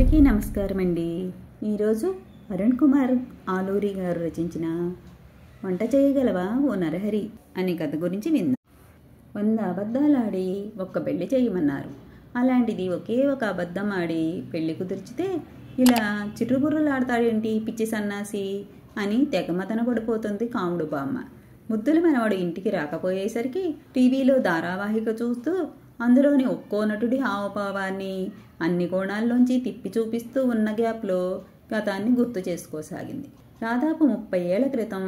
అందరికీ నమస్కారం అండి. ఈరోజు అరుణ్ కుమార్ ఆలూరి గారు రచించిన వంట చేయగలవా ఓ నరహరి అనే కథ గురించి విందాం. 100 అబద్ధాలాడి ఒక్క పెళ్లి చేయమన్నారు. అలాంటిది ఒకే ఒక అబద్ధం ఆడి పెళ్లి కుదిర్చితే ఇలా చిట్టుబుర్రలాడతాడేంటి పిచ్చి సన్నాసి అని తెగమతన పడిపోతుంది కాముడు బామ్మ. ముద్దుల మనవాడు ఇంటికి రాకపోయేసరికి టీవీలో ధారావాహిక చూస్తూ అందులోని ఒక్కో నటుడి హావభావాన్ని అన్ని కోణాల్లోంచి తిప్పి చూపిస్తూ ఉన్న గ్యాప్లో గతాన్ని గుర్తు చేసుకోసాగింది. దాదాపు 30 ఏళ్ల క్రితం,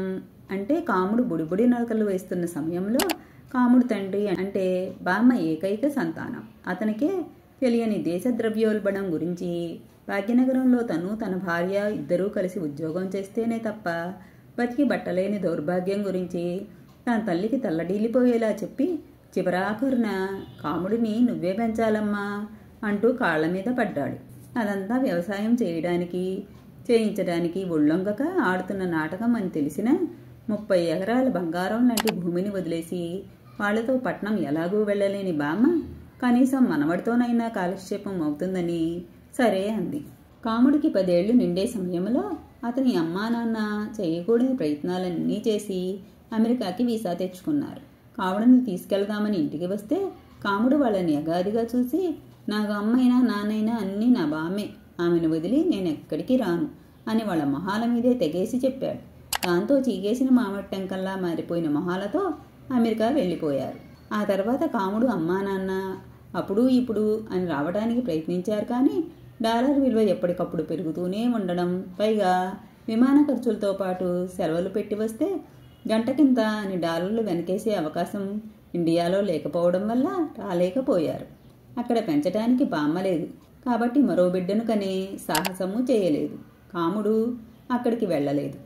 అంటే కాముడు బుడిబుడి నడకలు వేస్తున్న సమయంలో కాముడు తండ్రి అంటే బామ్మ ఏకైక సంతానం. అతనికే తెలియని దేశ ద్రవ్యోల్బణం గురించి, భాగ్యనగరంలో తన భార్య ఇద్దరూ కలిసి ఉద్యోగం చేస్తేనే తప్ప బతికి బట్టలేని దౌర్భాగ్యం గురించి తన తల్లికి తల్లడీలిపోయేలా చెప్పి చివరాఖరున కాముడిని నువ్వే పెంచాలమ్మా అంటూ కాళ్ల మీద పడ్డాడు. అదంతా వ్యవసాయం చేయించడానికి ఒళ్ళొంగక ఆడుతున్న నాటకం అని తెలిసిన 30 ఎకరాల బంగారం లాంటి భూమిని వదిలేసి వాళ్లతో పట్నం ఎలాగూ వెళ్ళలేని బామ్మ కనీసం మనవడితోనైనా కాలక్షేపం అవుతుందని సరే అంది. కాముడికి 10 ఏళ్లు నిండే సమయంలో అతని అమ్మా నాన్న చేయకూడని ప్రయత్నాలన్నీ చేసి అమెరికాకి వీసా తెచ్చుకున్నారు. కాముడిని తీసుకెళ్దామని ఇంటికి వస్తే కాముడు వాళ్ళని అగాదిగా చూసి, నాకు అమ్మైనా నాన్నైనా అన్నీ నా బామ్మే, ఆమెను వదిలి నేను ఎక్కడికి రాను అని వాళ్ళ మొహాల మీదే తెగేసి చెప్పాడు. దాంతో చీగేసిన మామిడి టెంకల్లా మారిపోయిన మొహాలతో అమెరికా వెళ్ళిపోయారు. ఆ తర్వాత కాముడు అమ్మా నాన్న అప్పుడు ఇప్పుడు అని రావడానికి ప్రయత్నించారు. కానీ డాలర్ విలువ ఎప్పటికప్పుడు పెరుగుతూనే ఉండడం, పైగా విమాన ఖర్చులతో పాటు సెలవులు పెట్టి వస్తే గంటకింత అని డాలర్లు వెనకేసే అవకాశం ఇండియాలో లేకపోవడం వల్ల రాలేకపోయారు. అక్కడ పెంచడానికి బామ్మ లేదు కాబట్టి మరో బిడ్డను కనే సాహసము చేయలేదు. కాముడు అక్కడికి వెళ్ళలేదు.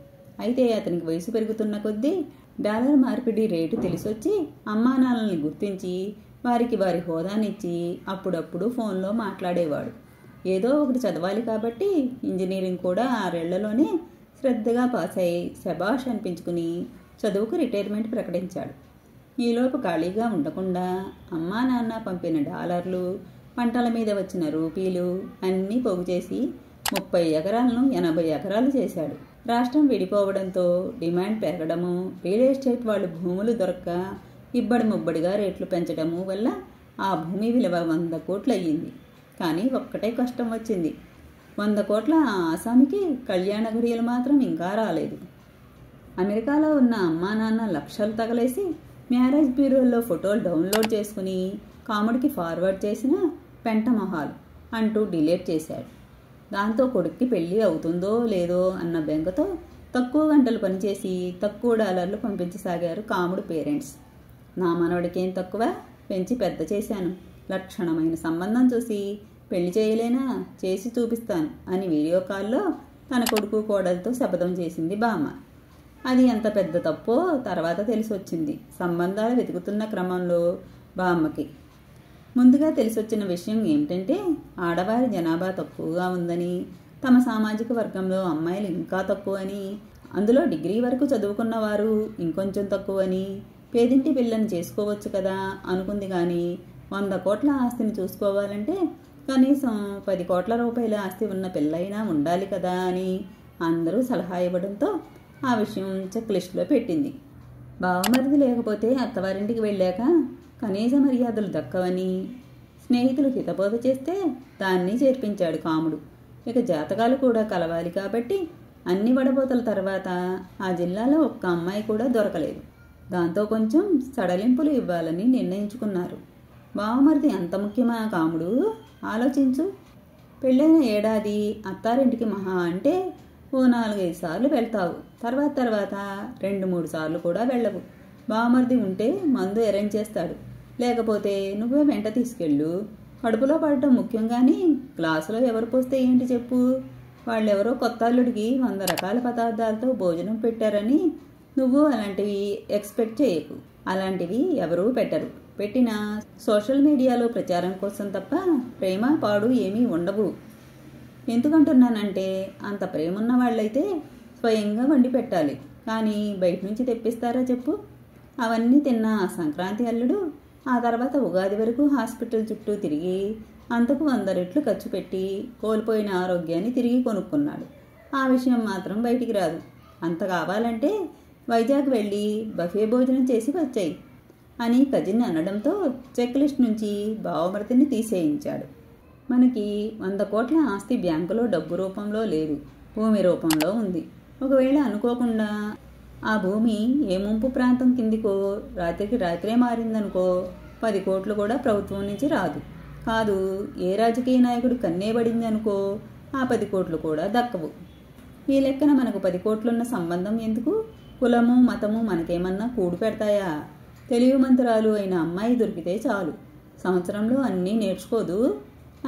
అయితే అతనికి వయసు పెరుగుతున్న కొద్దీ డాలర్ మార్పిడి రేటు తెలిసొచ్చి అమ్మానాన్నల్ని గుర్తించి వారికి వారి హోదానిచ్చి అప్పుడప్పుడు ఫోన్లో మాట్లాడేవాడు. ఏదో ఒకటి చదవాలి కాబట్టి ఇంజనీరింగ్ కూడా 6 ఏళ్లలోనే శ్రద్ధగా పాస్ అయి శబాష్ అనిపించుకుని చదువుకు రిటైర్మెంట్ ప్రకటించాడు. ఈలోపు ఖాళీగా ఉండకుండా అమ్మా నాన్న పంపిన డాలర్లు, పంటల మీద వచ్చిన రూపీలు అన్నీ పోగు చేసి 30 ఎకరాలను 80 ఎకరాలు చేశాడు. రాష్ట్రం విడిపోవడంతో డిమాండ్ పెరగడము, రియల్ ఎస్టేట్ వాళ్ళు భూములు దొరక్క ఇబ్బడి ముబ్బడిగా రేట్లు పెంచడము వల్ల ఆ భూమి విలువ 100 కోట్లు అయ్యింది. కానీ ఒక్కటే కష్టం వచ్చింది. 100 కోట్ల ఆ ఆసామికి కళ్యాణ ఘడియలు మాత్రం ఇంకా రాలేదు. అమెరికాలో ఉన్న అమ్మా నాన్న లక్షలు తగలేసి మ్యారేజ్ బ్యూరోల్లో ఫోటోలు డౌన్లోడ్ చేసుకుని కాముడికి ఫార్వర్డ్ చేసిన పెంట మొహాలు అంటూ డిలీట్ చేశాడు. దాంతో కొడుక్కి పెళ్ళి అవుతుందో లేదో అన్న బెంగతో తక్కువ గంటలు పనిచేసి తక్కువ డాలర్లు పంపించసాగారు కాముడు పేరెంట్స్. నా మనవడికేం తక్కువ, పెంచి పెద్ద చేశాను, లక్షణమైన సంబంధం చూసి పెళ్లి చేయలేనా, చేసి చూపిస్తాను అని వీడియో కాల్లో తన కొడుకు కోడలతో శపథం చేసింది బామ్మ. అది ఎంత పెద్ద తప్పో తర్వాత తెలిసొచ్చింది. సంబంధాలు వెతుకుతున్న క్రమంలో బామ్మకి ముందుగా తెలిసొచ్చిన విషయం ఏమిటంటే ఆడవారి జనాభా తక్కువగా ఉందని, తమ సామాజిక వర్గంలో అమ్మాయిలు ఇంకా తక్కువని, అందులో డిగ్రీ వరకు చదువుకున్న వారు ఇంకొంచెం తక్కువని, పేదింటి పిల్లని చేసుకోవచ్చు కదా అనుకుంది. కానీ 100 కోట్ల ఆస్తిని చూసుకోవాలంటే కనీసం 10 కోట్ల రూపాయల ఆస్తి ఉన్న పిల్లైనా ఉండాలి కదా అని అందరూ సలహా ఇవ్వడంతో ఆ విషయం చెక్ లిస్టులో పెట్టింది. బావమరిది లేకపోతే అత్తవారింటికి వెళ్ళాక కనీస మర్యాదలు దక్కవని స్నేహితులు హితబోధ చేస్తే దాన్ని చేర్పించాడు కాముడు. ఇక జాతకాలు కూడా కలవాలి కాబట్టి అన్ని వడబోతల తర్వాత ఆ జిల్లాలో ఒక్క అమ్మాయి కూడా దొరకలేదు. దాంతో కొంచెం సడలింపులు ఇవ్వాలని నిర్ణయించుకున్నారు. బావమరిది అంత ముఖ్యమా కాముడు? ఆలోచించు. పెళ్ళైన ఏడాది అత్తారింటికి మహా అంటే ఓ 4-5 సార్లు వెళ్తావు. తర్వాత 2-3 సార్లు కూడా వెళ్ళవు. బావమరిది ఉంటే మందు అరేంజ్ చేస్తాడు, లేకపోతే నువ్వే వెంట తీసుకెళ్ళు. కడుపులో పడటం ముఖ్యం కానీ గ్లాసులో ఎవరు పోస్తే ఏంటి చెప్పు. వాళ్ళెవరో కొత్త అల్లుడికి 100 రకాల పదార్థాలతో భోజనం పెట్టారని నువ్వు అలాంటివి ఎక్స్పెక్ట్ చేయకు. అలాంటివి ఎవరూ పెట్టరు. పెట్టినా సోషల్ మీడియాలో ప్రచారం కోసం తప్ప ప్రేమ పాడు ఏమీ ఉండవు. ఎందుకంటున్నానంటే అంత ప్రేమున్న వాళ్ళైతే స్వయంగా వండి పెట్టాలి, కానీ బయట నుంచి తెప్పిస్తారా చెప్పు. అవన్నీ తిన్న సంక్రాంతి అల్లుడు ఆ తర్వాత ఉగాది వరకు హాస్పిటల్ చుట్టూ తిరిగి అంతకు 100 రెట్లు ఖర్చు పెట్టి కోల్పోయిన ఆరోగ్యాన్ని తిరిగి కొనుక్కున్నాడు. ఆ విషయం మాత్రం బయటికి రాదు. అంత కావాలంటే వైజాగ్ వెళ్ళి బఫే భోజనం చేసి వచ్చాయి అని కజిన్ అనడంతో చెక్ లిస్ట్ నుంచి భావమృతిని తీసేయించాడు. మనకి 100 కోట్ల ఆస్తి బ్యాంకులో డబ్బు రూపంలో లేదు, భూమి రూపంలో ఉంది. ఒకవేళ అనుకోకుండా ఆ భూమి ఏ ముంపు ప్రాంతం కిందికో రాత్రికి రాత్రే మారిందనుకో 10 కోట్లు కూడా ప్రభుత్వం నుంచి రాదు. కాదు, ఏ రాజకీయ నాయకుడు కన్నేబడింది అనుకో ఆ 10 కోట్లు కూడా దక్కవు. ఈ లెక్కన మనకు 10 కోట్లున్న సంబంధం ఎందుకు? కులము మతము మనకేమన్నా కూడు పెడతాయా? తెలివిమంతురాలు అయిన అమ్మాయి దొరికితే చాలు, సంవత్సరంలో అన్నీ నేర్చుకోదు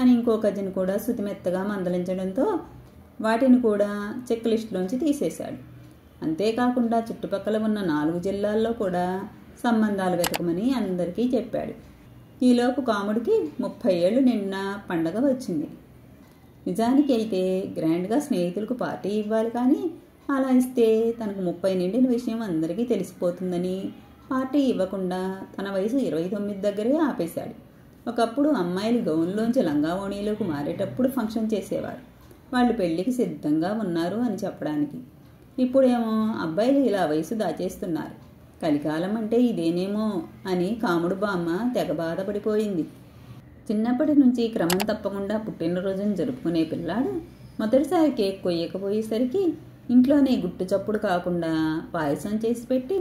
అని ఇంకో కజిన్ కూడా శుతిమెత్తగా మందలించడంతో వాటిని కూడా చెక్ లిస్టులోంచి తీసేశాడు. అంతేకాకుండా చుట్టుపక్కల ఉన్న 4 జిల్లాల్లో కూడా సంబంధాలు వెతకమని అందరికీ చెప్పాడు. ఈలోపు కాముడికి 30 ఏళ్లు నిండిన పండగ వచ్చింది. నిజానికి అయితే గ్రాండ్గా స్నేహితులకు పార్టీ ఇవ్వాలి, కానీ అలా ఇస్తే తనకు 30 నిండిన విషయం అందరికీ తెలిసిపోతుందని పార్టీ ఇవ్వకుండా తన వయసు 29 దగ్గరే ఆపేశాడు. ఒకప్పుడు అమ్మాయిలు గౌన్లోంచి లంగావోణీలోకి మారేటప్పుడు ఫంక్షన్ చేసేవారు, వాళ్ళు పెళ్లికి సిద్ధంగా ఉన్నారు అని చెప్పడానికి. ఇప్పుడేమో అబ్బాయిలు ఇలా వయసు దాచేస్తున్నారు. కలికాలం అంటే ఇదేనేమో అని కాముడు బామ్మ తెగ బాధపడిపోయింది. చిన్నప్పటి నుంచి క్రమం తప్పకుండా పుట్టినరోజును జరుపుకునే పిల్లాడు మొదటిసారి కేక్ కొయ్యకపోయేసరికి ఇంట్లోనే గుట్టు చప్పుడు కాకుండా పాయసం చేసి పెట్టి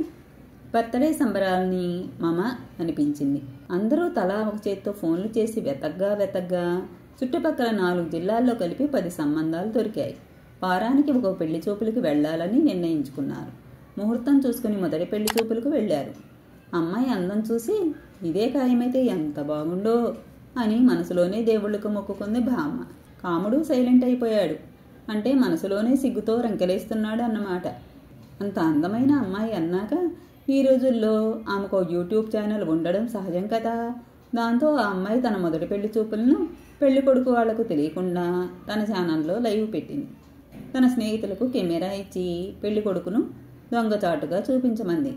బర్త్డే సంబరాలని మమ అనిపించింది. అందరూ తలా ఒక చేత్తో ఫోన్లు చేసి వెతగ్గా చుట్టుపక్కల 4 జిల్లాల్లో కలిపి 10 సంబంధాలు దొరికాయి. వారానికి ఒక పెళ్లి చూపులకు వెళ్లాలని నిర్ణయించుకున్నారు. ముహూర్తం చూసుకుని మొదటి పెళ్లి చూపులకు వెళ్లారు. అమ్మాయి అందం చూసి ఇదే ఖాయమైతే ఎంత బాగుండో అని మనసులోనే దేవుళ్ళకు మొక్కుకుంది భామ. కాముడు సైలెంట్ అయిపోయాడు. అంటే మనసులోనే సిగ్గుతో రంకెలేస్తున్నాడు అన్నమాట. అంత అందమైన అమ్మాయి అన్నాక ఈ రోజుల్లో ఆమెకు యూట్యూబ్ ఛానల్ ఉండడం సహజం కదా. దాంతో ఆ అమ్మాయి తన మొదటి పెళ్లి చూపులను పెళ్లి కొడుకు వాళ్లకు తెలియకుండా తన ఛానల్లో లైవ్ పెట్టింది. తన స్నేహితులకు కెమెరా ఇచ్చి పెళ్లి కొడుకును దొంగచాటుగా చూపించమంది.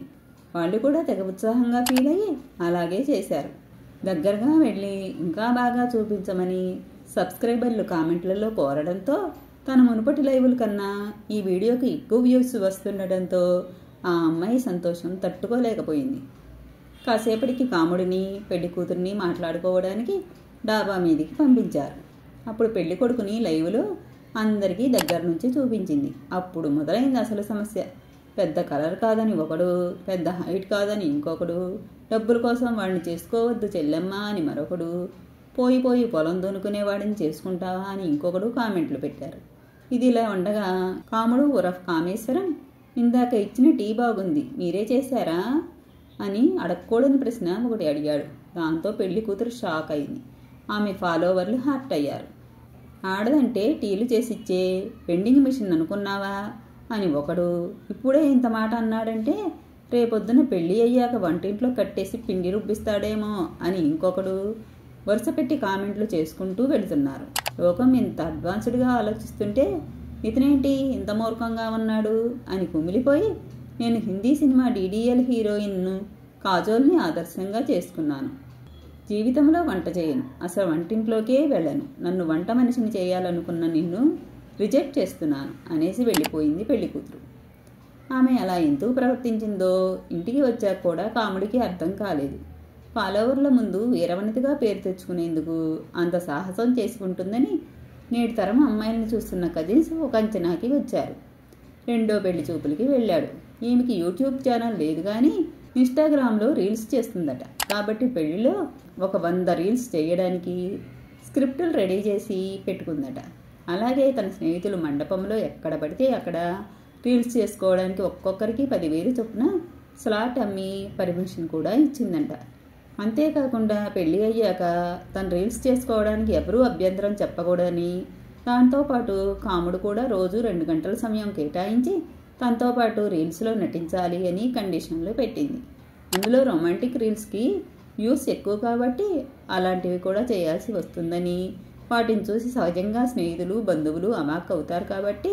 వాళ్ళు కూడా తెగ ఉత్సాహంగా ఫీల్ అయ్యి అలాగే చేశారు. దగ్గరగా వెళ్ళి ఇంకా బాగా చూపించమని సబ్స్క్రైబర్లు కామెంట్లలో కోరడంతో తన మునుపటి లైవుల కన్నా ఈ వీడియోకి ఎక్కువ వ్యూస్ వస్తుండటంతో ఆ అమ్మాయి సంతోషం తట్టుకోలేకపోయింది. కాసేపటికి కాముడిని పెళ్లి కూతుర్ని మాట్లాడుకోవడానికి డాబా మీదికి పంపించారు. అప్పుడు పెళ్లి కొడుకుని లైవ్లో అందరికీ దగ్గర నుంచి చూపించింది. అప్పుడు మొదలైంది అసలు సమస్య. పెద్ద కలర్ కాదని ఒకడు, పెద్ద హైట్ కాదని ఇంకొకడు, డబ్బుల కోసం వాడిని చేసుకోవద్దు చెల్లెమ్మ అని మరొకడు, పోయి పొలం దున్నుకునేవాడిని చేసుకుంటావా అని ఇంకొకడు కామెంట్లు పెట్టారు. ఇది ఇలా ఉండగా కాముడు ఉరఫ్ కామేశ్వరం ఇందాక ఇచ్చిన టీ బాగుంది, మీరే చేశారా అని అడగకూడని ప్రశ్న ఒకటి అడిగాడు. దాంతో పెళ్లి కూతురు షాక్ అయింది. ఆమె ఫాలోవర్లు హర్ట్ అయ్యారు. ఆడదంటే టీలు చేసిచ్చే వెండింగ్ మిషన్ అనుకున్నావా అని ఒకడు, ఇప్పుడే ఇంత మాట అన్నాడంటే రేపొద్దున పెళ్లి అయ్యాక వంటింట్లో కట్టేసి పిండి రుబ్బిస్తాడేమో అని ఇంకొకడు వరుస పెట్టి కామెంట్లు చేసుకుంటూ వెళుతున్నారు. లోకం ఇంత అడ్వాన్స్డ్గా ఆలోచిస్తుంటే ఇతనేంటి ఇంత మూర్ఖంగా ఉన్నాడు అని కుమిలిపోయి నేను హిందీ సినిమా DDL హీరోయిన్ను కాజోల్ని ఆదర్శంగా చేసుకున్నాను. జీవితంలో వంట చేయను, అసలు వంటింట్లోకే వెళ్ళను, నన్ను వంట మనిషిని చేయాలనుకున్న నిన్ను రిజెక్ట్ చేస్తున్నాను అనేసి వెళ్ళిపోయింది పెళ్లి కూతురు. ఆమె అలా ఎందుకు ప్రవర్తించిందో ఇంటికి వచ్చాక కూడా కాముడికి అర్థం కాలేదు. ఫాలోవర్ల ముందు వీరవనితగా పేరు తెచ్చుకునేందుకు అంత సాహసం చేసుకుంటుందని నేటి తరం అమ్మాయిలను చూస్తున్న కజిన్స్ ఒక అంచనాకి వచ్చారు. రెండో పెళ్లి చూపులకి వెళ్ళాడు. ఈమెకి యూట్యూబ్ ఛానల్ లేదు కానీ ఇన్స్టాగ్రామ్లో రీల్స్ చేస్తుందట. కాబట్టి పెళ్లిలో ఒక 100 రీల్స్ చేయడానికి స్క్రిప్టులు రెడీ చేసి పెట్టుకుందట. అలాగే తన స్నేహితులు మండపంలో ఎక్కడ పడితే అక్కడ రీల్స్ చేసుకోవడానికి ఒక్కొక్కరికి 10,000 చొప్పున స్లాట్ అమ్మి పర్మిషన్ కూడా ఇచ్చిందంట. అంతేకాకుండా పెళ్లి అయ్యాక తను రీల్స్ చేసుకోవడానికి ఎవరూ అభ్యంతరం చెప్పకూడదని, దాంతోపాటు కాముడు కూడా రోజు 2 గంటల సమయం కేటాయించి తనతో పాటు రీల్స్లో నటించాలి అని కండిషన్లు పెట్టింది. అందులో రొమాంటిక్ రీల్స్కి వ్యూస్ ఎక్కువ కాబట్టి అలాంటివి కూడా చేయాల్సి వస్తుందని, వాటిని చూసి సహజంగా స్నేహితులు బంధువులు అమాక్ అవుతారు కాబట్టి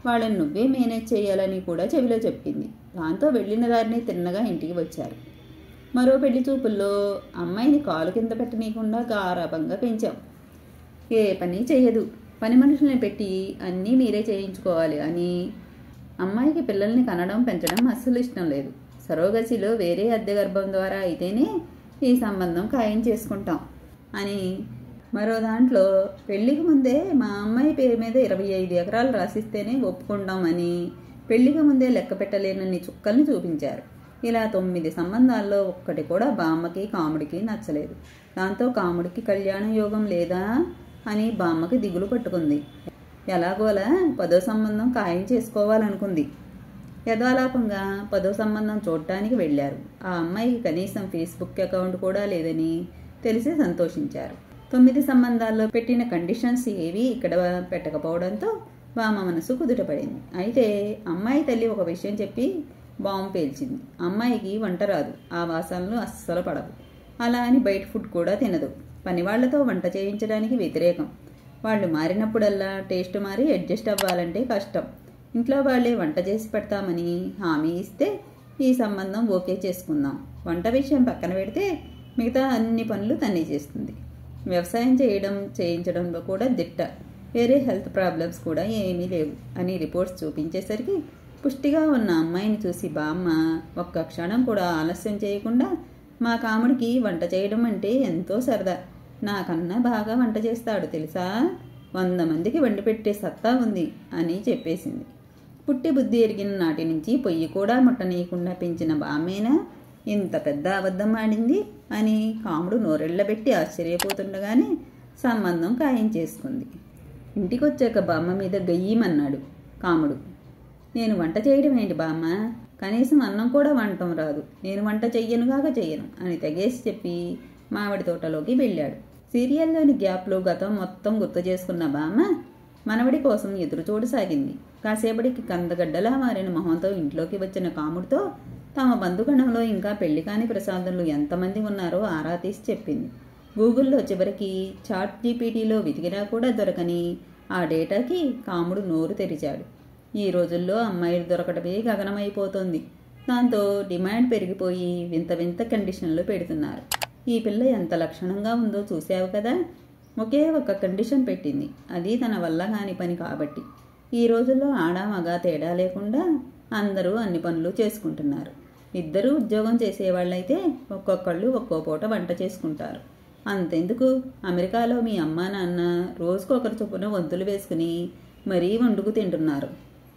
వాళ్ళని నువ్వే మేనేజ్ చేయాలని కూడా చెవిలో చెప్పింది. దాంతో వెళ్ళిన దారిని తిన్నగా ఇంటికి వచ్చారు. మరో పెళ్లి చూపుల్లో అమ్మాయిని కాలు కింద పెట్టనీయకుండా గారాబంగా పెంచాం. ఏ పని చేయదు, పని మనుషుల్ని పెట్టి అన్నీ మీరే చేయించుకోవాలి అని. అమ్మాయికి పిల్లల్ని కనడం పెంచడం అస్సలు ఇష్టం లేదు. సరోగసిలో వేరే అద్దె గర్భం ద్వారా అయితేనే ఈ సంబంధం ఖాయం చేసుకుంటాం అని. మరో దాంట్లో పెళ్లికి ముందే మా అమ్మాయి పేరు మీద 25 ఎకరాలు రాసిస్తేనే ఒప్పుకుంటామని పెళ్లికి ముందే లెక్క పెట్టలేనన్ని చుక్కల్ని చూపించారు. ఇలా 9 సంబంధాల్లో ఒక్కటి కూడా బామ్మకి కాముడికి నచ్చలేదు. దాంతో కాముడికి కళ్యాణ యోగం లేదా అని బామ్మకి దిగులు పట్టుకుంది. ఎలాగోలా 10వ సంబంధం ఖాయం చేసుకోవాలనుకుంది. యథాలాపంగా 10వ సంబంధం చూడటానికి వెళ్లారు. ఆ అమ్మాయికి కనీసం ఫేస్బుక్ అకౌంట్ కూడా లేదని తెలిసి సంతోషించారు. 9 సంబంధాల్లో పెట్టిన కండిషన్స్ ఏవీ ఇక్కడ పెట్టకపోవడంతో బామ్మ మనసు కుదుటపడింది. అయితే అమ్మాయి తల్లి ఒక విషయం చెప్పి బాంబు పేల్చింది. అమ్మాయికి వంట రాదు, ఆ వాసనలు అస్సలు పడవు. అలా అని బయట ఫుడ్ కూడా తినదు. పనివాళ్లతో వంట చేయించడానికి వ్యతిరేకం. వాళ్ళు మారినప్పుడల్లా టేస్ట్ మారి అడ్జస్ట్ అవ్వాలంటే కష్టం. ఇంట్లో వాళ్ళే వంట చేసి పెడతామని హామీ ఇస్తే ఈ సంబంధం ఓకే చేసుకుందాం. వంట విషయం పక్కన పెడితే మిగతా అన్ని పనులు తనే చేస్తుంది. వ్యవసాయం చేయించడంలో కూడా దిట్ట. వేరే హెల్త్ ప్రాబ్లమ్స్ కూడా ఏమీ లేవు అని రిపోర్ట్స్ చూపించేసరికి పుష్టిగా ఉన్న అమ్మాయిని చూసి బామ్మ ఒక్క క్షణం కూడా ఆలస్యం చేయకుండా, మా కాముడికి వంట చేయడం అంటే ఎంతో సరదా, నాకన్నా బాగా వంట చేస్తాడు తెలుసా, 100 మందికి వండి పెట్టే సత్తా ఉంది అని చెప్పేసింది. పుట్టి బుద్ధి ఎరిగిన నాటి నుంచి పొయ్యి కూడా ముట్టనీయకుండా పెంచిన బామ్మేనా ఇంత పెద్ద అబద్ధం ఆడింది అని కాముడు నోరెళ్లబెట్టి ఆశ్చర్యపోతుండగానే సంబంధం ఖాయం చేసుకుంది. ఇంటికొచ్చాక బామ్మ మీద గయ్యమన్నాడు కాముడు. నేను వంట చేయడం ఏంటి బామ్మ, కనీసం అన్నం కూడా వండటం రాదు, నేను వంట చెయ్యనుగాక చెయ్యను అని తెగేసి చెప్పి మామిడి తోటలోకి వెళ్ళాడు. సీరియల్లోని గ్యాప్లో గతం మొత్తం గుర్తు చేసుకున్న బామ్మ మనవడి కోసం ఎదురు చూడసాగింది. కాసేపటికి కందగడ్డలా మారిన మొహంతో ఇంట్లోకి వచ్చిన కాముడితో తమ బంధుగణంలో ఇంకా పెళ్లి కాని ప్రసాదులు ఎంతమంది ఉన్నారో ఆరా తీసి చెప్పింది. గూగుల్లో చివరికి చాట్ జీపీటీలో వెతికినా కూడా దొరకని ఆ డేటాకి కాముడు నోరు తెరిచాడు. ఈ రోజుల్లో అమ్మాయిలు దొరకడమే గగనమైపోతుంది. దాంతో డిమాండ్ పెరిగిపోయి వింత వింత కండిషన్లు పెడుతున్నారు. ఈ పిల్ల ఎంత లక్షణంగా ఉందో చూసావు కదా. ఒకే ఒక్క కండిషన్ పెట్టింది, అది తన వల్ల కాని పని కాబట్టి. ఈ రోజుల్లో ఆడా మగ తేడా లేకుండా అందరూ అన్ని పనులు చేసుకుంటున్నారు. ఇద్దరూ ఉద్యోగం చేసేవాళ్ళైతే ఒక్కొక్కళ్ళు ఒక్కో పూట వంట చేసుకుంటారు. అంతెందుకు, అమెరికాలో మీ అమ్మా నాన్న రోజుకొకరు చొప్పున వంతులు వేసుకుని మరీ వండుకు తింటున్నారు.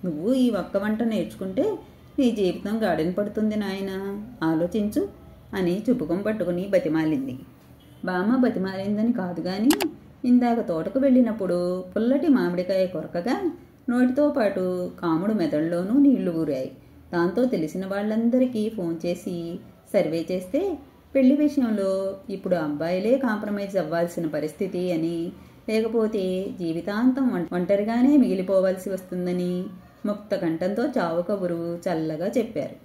నువ్వు ఈ ఒక్క వంట నేర్చుకుంటే నీ జీవితం గాడిన పడుతుంది నాయనా, ఆలోచించు అని చుపుకం పట్టుకుని బతిమాలింది. బామ్మ బతిమాలిందని కాదు గాని, ఇందాక తోటకు వెళ్ళినప్పుడు పుల్లటి మామిడికాయ కొరకగా నోటితో పాటు కాముడు మెదడులోనూ నీళ్లు ఊరాయి. దాంతో తెలిసిన వాళ్ళందరికీ ఫోన్ చేసి సర్వే చేస్తే పెళ్లి విషయంలో ఇప్పుడు అబ్బాయిలే కాంప్రమైజ్ అవ్వాల్సిన పరిస్థితి అని, లేకపోతే జీవితాంతం ఒంటరిగానే మిగిలిపోవాల్సి వస్తుందని ముక్తకంఠంతో చావు కబురు చల్లగా చెప్పారు.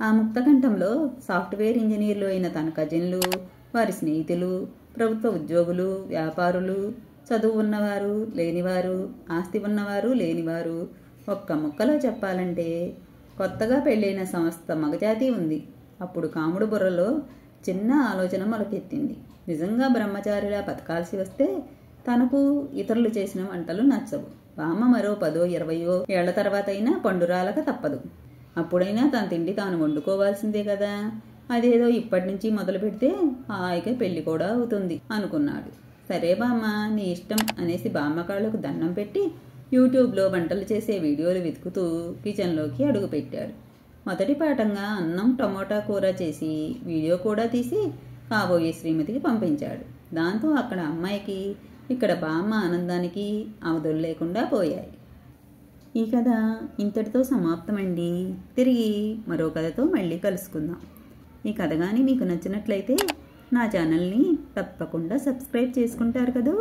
ఆ ముక్తకంఠంలో సాఫ్ట్వేర్ ఇంజనీర్లు అయిన తన కజిన్లు, వారి స్నేహితులు, ప్రభుత్వ ఉద్యోగులు, వ్యాపారులు, చదువు ఉన్నవారు లేనివారు, ఆస్తి ఉన్నవారు లేనివారు, ఒక్క ముక్కలో చెప్పాలంటే కొత్తగా పెళ్ళైన సమస్త మగజాతి ఉంది. అప్పుడు కాముడు బుర్రలో చిన్న ఆలోచన మొలకెత్తింది. నిజంగా బ్రహ్మచారిలా బతకాల్సి వస్తే తనకు ఇతరులు చేసిన వంటలు నచ్చవు. బామ్మ మరో 10-20 ఏళ్ల తర్వాత అయినా పండురాలక తప్పదు. అప్పుడైనా తన తిండి తాను వండుకోవాల్సిందే కదా. అదేదో ఇప్పటి నుంచి మొదలు పెడితే హాయిగా పెళ్లి కూడా అవుతుంది అనుకున్నాడు. సరే బామ్మ నీ ఇష్టం అనేసి బామ్మ కాళ్ళకు దండం పెట్టి యూట్యూబ్లో వంటలు చేసే వీడియోలు వెతుకుతూ కిచెన్లోకి అడుగుపెట్టాడు. మొదటి పాఠంగా అన్నం టమోటా కూర చేసి వీడియో కూడా తీసి కాబోయే శ్రీమతికి పంపించాడు. దాంతో అక్కడ అమ్మాయికి ఇక్కడ బామ్మ ఆనందానికి అవధులు లేకుండా పోయాయి. ఈ కథ ఇంతటితో సమాప్తమండి. తిరిగి మరో కథతో మళ్ళీ కలుసుకుందాం. ఈ కథ కానీ మీకు నచ్చినట్లయితే నా ఛానల్ని తప్పకుండా సబ్స్క్రైబ్ చేసుకుంటారు కదా.